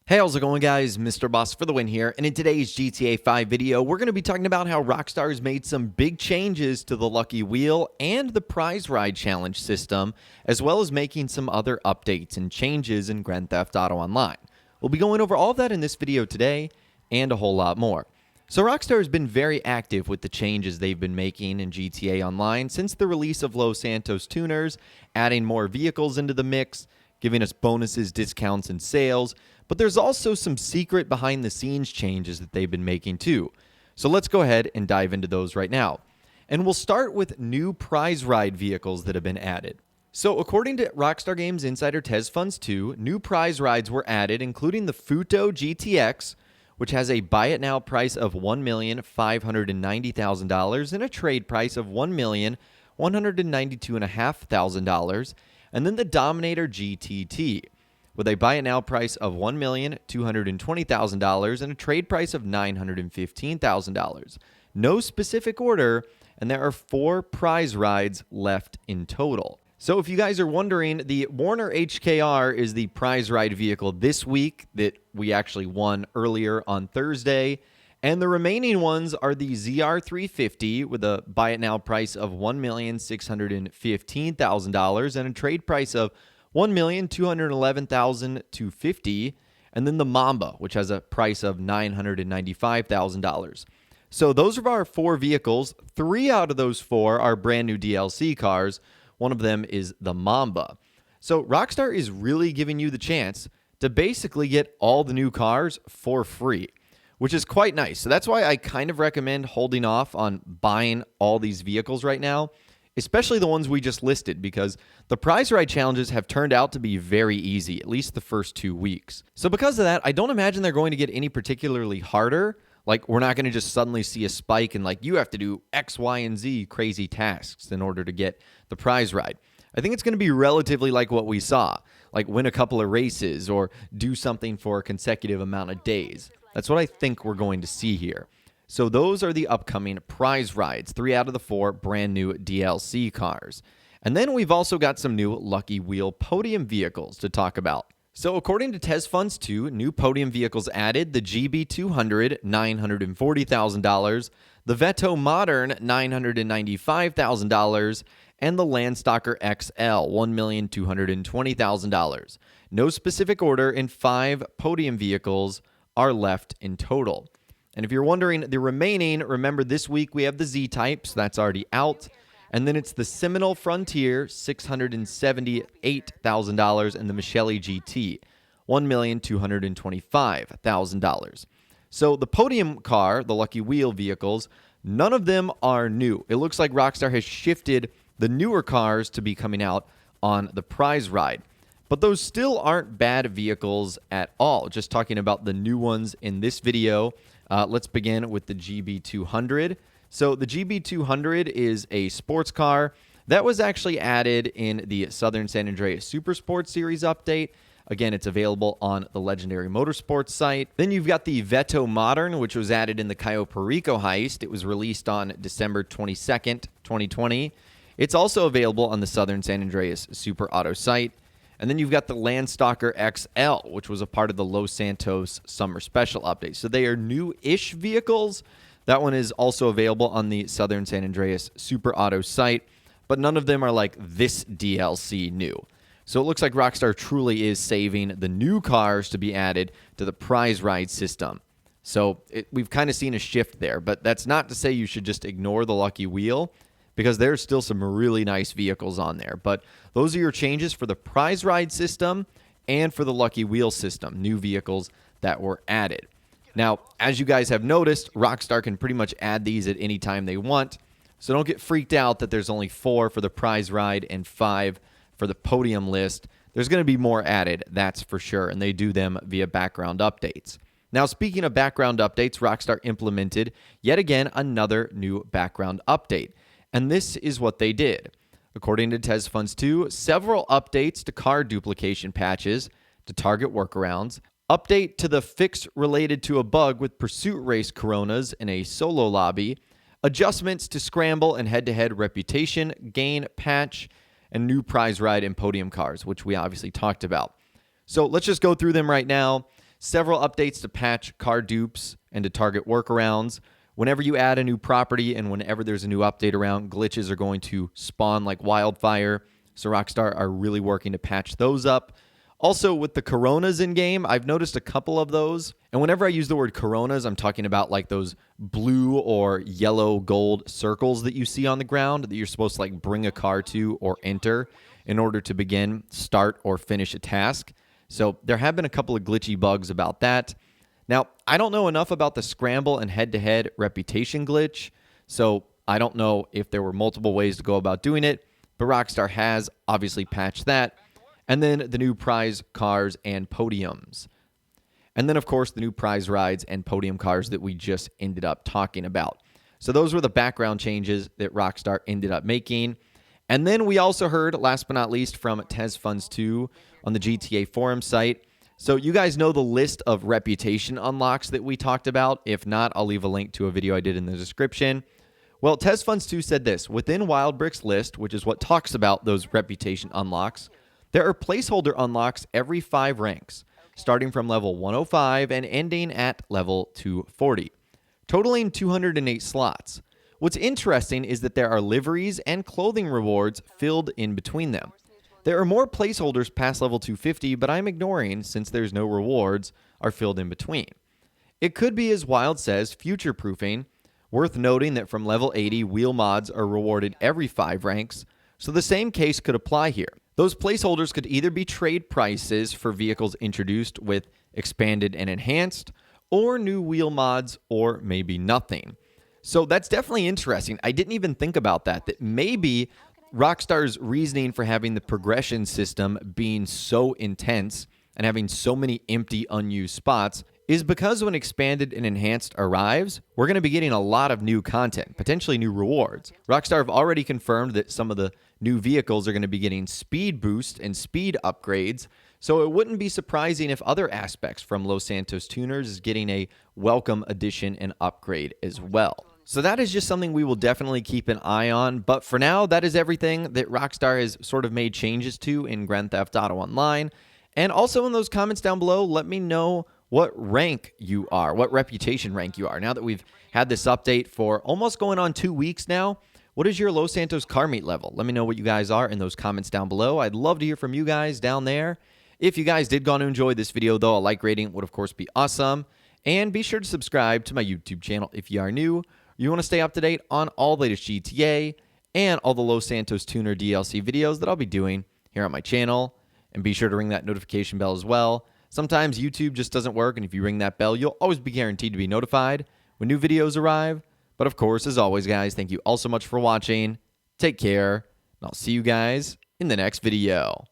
Hey, how's it going, guys? Mr. Boss for the win here, and in today's GTA 5 video, we're going to be talking about how Rockstar has made some big changes to the Lucky Wheel and the Prize Ride Challenge system, as well as making some other updates and changes in Grand Theft Auto Online. We'll be going over all of that in this video today, and a whole lot more. So Rockstar has been very active with the changes they've been making in GTA Online since the release of Los Santos tuners, adding more vehicles into the mix, giving us bonuses, discounts, and sales. But there's also some secret behind-the-scenes changes that they've been making too. So let's go ahead and dive into those right now. And we'll start with new prize ride vehicles that have been added. So according to Rockstar Games Insider Tez Funds 2, new prize rides were added, including the Futo GTX, which has a buy-it-now price of $1,590,000 and a trade price of $1,192,500, and then the Dominator GTT, with a buy-it-now price of $1,220,000 and a trade price of $915,000. No specific order, and there are 4 prize rides left in total. So if you guys are wondering, the Warner HKR is the prize ride vehicle this week that we actually won earlier on Thursday. And the remaining ones are the ZR350 with a buy-it-now price of $1,615,000 and a trade price of $1,211,250, and then the Mamba, which has a price of $995,000. So those are our 4 vehicles. 3 out of those 4 are brand new DLC cars. One of them is the Mamba. So Rockstar is really giving you the chance to basically get all the new cars for free, which is quite nice. So that's why I kind of recommend holding off on buying all these vehicles right now, especially the ones we just listed, because the prize ride challenges have turned out to be very easy, at least the first 2 weeks. So because of that, I don't imagine they're going to get any particularly harder. Like, we're not going to just suddenly see a spike and, like, you have to do X, Y, and Z crazy tasks in order to get the prize ride. I think it's going to be relatively like what we saw, like win a couple of races or do something for a consecutive amount of days. That's what I think we're going to see here. So those are the upcoming prize rides, 3 out of the 4 brand new DLC cars. And then we've also got some new Lucky Wheel Podium vehicles to talk about. So according to Tez Funds 2, new Podium vehicles added: the GB200, $940,000, the Veto Modern, $995,000, and the Landstalker XL, $1,220,000. No specific order, and 5 Podium vehicles are left in total. And if you're wondering, the remaining, remember this week we have the Z-Type, so that's already out. And then it's the Seminole Frontier, $678,000, and the Michele GT, $1,225,000. So the Podium car, the Lucky Wheel vehicles, none of them are new. It looks like Rockstar has shifted the newer cars to be coming out on the prize ride. But those still aren't bad vehicles at all. Just talking about the new ones in this video. Let's begin with the GB200. So the GB200 is a sports car that was actually added in the Southern San Andreas Super Sports Series update. Again, it's available on the Legendary Motorsports site. Then you've got the Veto Modern, which was added in the Cayo Perico heist. It was released on December 22nd, 2020. It's also available on the Southern San Andreas Super Auto site. And then you've got the Landstalker XL, which was a part of the Los Santos Summer Special update. So they are new-ish vehicles. That one is also available on the Southern San Andreas Super Auto site, but none of them are like this DLC new. So it looks like Rockstar truly is saving the new cars to be added to the prize ride system. So we've kind of seen a shift there, but that's not to say you should just ignore the Lucky Wheel, because there's still some really nice vehicles on there. But those are your changes for the prize ride system and for the Lucky Wheel system, new vehicles that were added. Now, as you guys have noticed, Rockstar can pretty much add these at any time they want, so don't get freaked out that there's only 4 for the prize ride and 5 for the podium list. There's going to be more added, that's for sure, and they do them via background updates. Now, speaking of background updates, Rockstar implemented yet again another new background update. And this is what they did. According to Tez Funds 2, several updates to car duplication patches to target workarounds, update to the fix related to a bug with pursuit race Coronas in a solo lobby, adjustments to scramble and head-to-head reputation gain patch, and new prize ride and podium cars, which we obviously talked about. So let's just go through them right now. several updates to patch car dupes and to target workarounds. Whenever you add a new property and whenever there's a new update around, glitches are going to spawn like wildfire. So Rockstar are really working to patch those up. Also, with the coronas in game, I've noticed a couple of those. And whenever I use the word coronas, I'm talking about like those blue or yellow gold circles that you see on the ground that you're supposed to like bring a car to or enter in order to begin, start, or finish a task. So there have been a couple of glitchy bugs about that. Now, I don't know enough about the scramble and head-to-head reputation glitch, so I don't know if there were multiple ways to go about doing it, but Rockstar has obviously patched that. And then the new prize cars and podiums. And then, of course, the new prize rides and podium cars that we just ended up talking about. So those were the background changes that Rockstar ended up making. And then we also heard, last but not least, from TezFunds2 on the GTA forum site. So you guys know the list of reputation unlocks that we talked about. If not, I'll leave a link to a video I did in the description. Well, TezFunds2 said this. Within Wildbrick's list, which is what talks about those reputation unlocks, there are placeholder unlocks every 5 ranks, starting from level 105 and ending at level 240, totaling 208 slots. What's interesting is that there are liveries and clothing rewards filled in between them. There are more placeholders past level 250, but I'm ignoring since there's no rewards are filled in between. It could be, as Wild says, future-proofing. Worth noting that from level 80, wheel mods are rewarded every 5 ranks, so the same case could apply here. Those placeholders could either be trade prices for vehicles introduced with expanded and enhanced, or new wheel mods, or maybe nothing. So that's definitely interesting. I didn't even think about that maybe Rockstar's reasoning for having the progression system being so intense and having so many empty, unused spots is because when expanded and enhanced arrives, we're going to be getting a lot of new content, potentially new rewards. Rockstar have already confirmed that some of the new vehicles are going to be getting speed boost and speed upgrades, so it wouldn't be surprising if other aspects from Los Santos Tuners is getting a welcome addition and upgrade as well. So that is just something we will definitely keep an eye on, but for now, that is everything that Rockstar has sort of made changes to in Grand Theft Auto Online. And also in those comments down below, let me know what rank you are, what reputation rank you are. Now that we've had this update for almost going on 2 weeks now, what is your Los Santos car meet level? Let me know what you guys are in those comments down below. I'd love to hear from you guys down there. If you guys did go on to enjoy this video, though, a like rating would, of course, be awesome. And be sure to subscribe to my YouTube channel if you are new. You want to stay up to date on all the latest GTA and all the Los Santos Tuner DLC videos that I'll be doing here on my channel. And be sure to ring that notification bell as well. Sometimes YouTube just doesn't work, and if you ring that bell, you'll always be guaranteed to be notified when new videos arrive. But of course, as always, guys, thank you all so much for watching. Take care, and I'll see you guys in the next video.